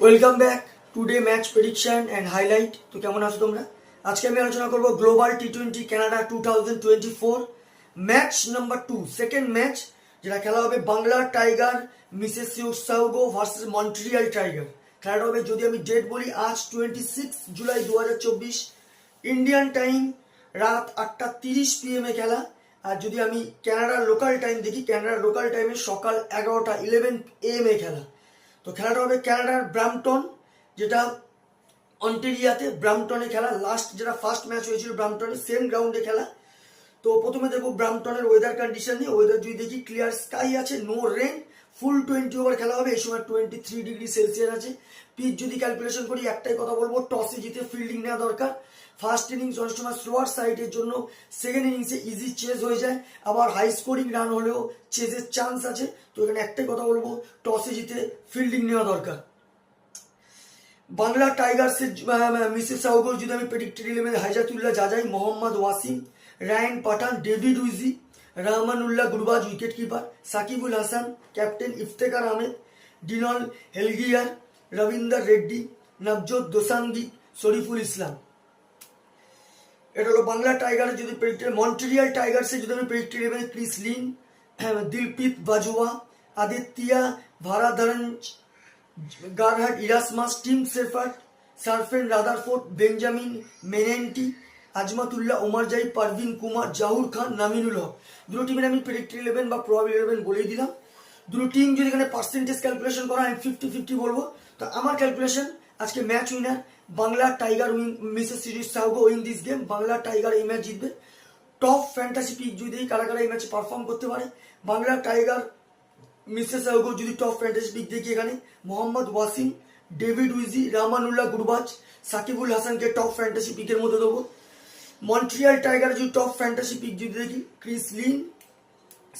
Welcome back today match prediction and highlight. তো কেমন আছো তোমরা? আজকে আমি আলোচনা করব গ্লোবাল টি20 Canada 2024 match number 2, second match, যেটা খেলা হবে Bangla tiger Mississauga versus Montreal tiger. খেলাটা হবে, যদি আমি ডেট বলি, আজ 26 জুলাই 2024 ইন্ডিয়ান টাইম রাত 8:30 PM এ খেলা। আর যদি আমি ক্যানাডার লোকাল টাইম দেখি, ক্যানাডার লোকাল টাইমে সকাল 11 AM এ খেলা। তো খেলাটা হবে ক্যানাডার ব্রাম্পটন, যেটা অন্টেরিয়াতে ব্রাম্পটনে খেলা। লাস্ট যেটা ফার্স্ট ম্যাচ হয়েছিল ব্রাম্পটনে, সেম গ্রাউন্ডে খেলা। তো প্রথমে দেখবো ব্রাম্পটনের ওয়েদার কন্ডিশন নিয়ে। ওয়েদার যদি দেখি, ক্লিয়ার স্কাই আছে, নো রেন, ফুল 20 ওভার খেলা হবে। এই সময় 23°C আছে। পিচ যদি ক্যালকুলেশন করি, একটাই কথা বলবো, টসে জিতে ফিল্ডিং নেওয়া দরকার। ফার্স্ট ইনিংস অনেক সময় স্লোয়ার সাইডের জন্য সেকেন্ড ইনিংসে ইজি চেজ হয়ে যায়, আবার হাই স্কোরিং রান হলেও চেজের চান্স আছে। তো এখানে একটাই কথা বলবো, টসে জিতে ফিল্ডিং নেওয়া দরকার। বাংলা টাইগার্সের মিসেসিউগোর যদি আমি predicted 11, Hazratullah Zazai, Mohammad Waseem, Ryan Pathan, David Wiese, Rahmanullah Gurbaz wicket keeper, Shakibul Hasan captain, Iftikhar Ahmed, ডিনল হেলগিয়ার, রবীন্দ্র রেড্ডি, নবজোত দোসাঙ্গি, শরীফুল ইসলাম। এটা হলো বাংলা টাইগারের যদি প্রেডিক্টেড। মন্ট্রিয়াল টাইগার্সের যদি আমি predicted 11, Chris Lynn, Dilpreet Bajwa, Aditya Varadharan, Gerhard Erasmus, Tim Seifert, Sherfane Rutherford, Benjamin Manenti, Azmatullah Omarzai, Parveen Kumar, Zahoor Khan, Naminul Haq. দুটো টিমের আমি প্রেডিক্টেড 11 বা প্রবাবল 11 বলেই দিলাম। দুটো টিম যদি এখানে পার্সেন্টেজ ক্যালকুলেশন করা, আমি 50-50 বলবো। তো আমার ক্যালকুলেশন, আজকে match winner Bangla tiger, Mississauga win this game. Bangla tiger এই ম্যাচ জিতবে। টপ ফ্যান্টাসি পিক যদি কারা কারা এই ম্যাচে পারফর্ম করতে পারে, বাংলা টাইগার মিসেসিউগো যদি টপ ফ্যান্টাসি পিক দেখি, এখানে মোহাম্মদ ওয়াসিম, ডেভিড উইজি, রহমানুল্লাহ গুরবাজ, সাকিবুল হাসানকে টপ ফ্যান্টাসি পিকের মধ্যে দেবো। মন্ট্রিয়াল টাইগার যদি টপ ফ্যান্টাসি পিক যদি দেখি, Chris Lynn,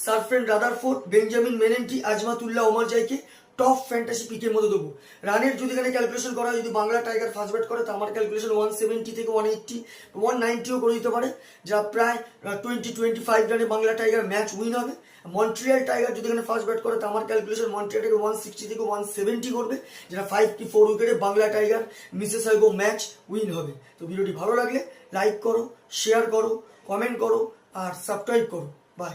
Sherfane Rutherford, Benjamin Manenti, Azmatullah ওমারজাইকে টপ ফ্যান্টাসি পিকের মধ্যে দেবো। রানের যদি এখানে ক্যালকুলেশন করা হয়, যদি বাংলা টাইগার ফার্স্ট ব্যাট করে, তো আমার ক্যালকুলেশন 170 থেকে 180, 190ও করে দিতে পারে, যা প্রায় 20-25 রানে বাংলা টাইগার ম্যাচ উইন হবে। মন্ট্রিয়াল টাইগার যদি এখানে ফার্স্ট ব্যাট করে, তো আমার ক্যালকুলেশন মন্ট্রিয়াল টাইগার 160 থেকে 170 করবে, যেটা 5-4 উইকেটে বাংলা টাইগার মিসেসিউগো ম্যাচ উইন হবে। তো ভিডিওটি ভালো লাগলে লাইক করো, শেয়ার করো, কমেন্ট করো আর সাবস্ক্রাইব করো। বাই।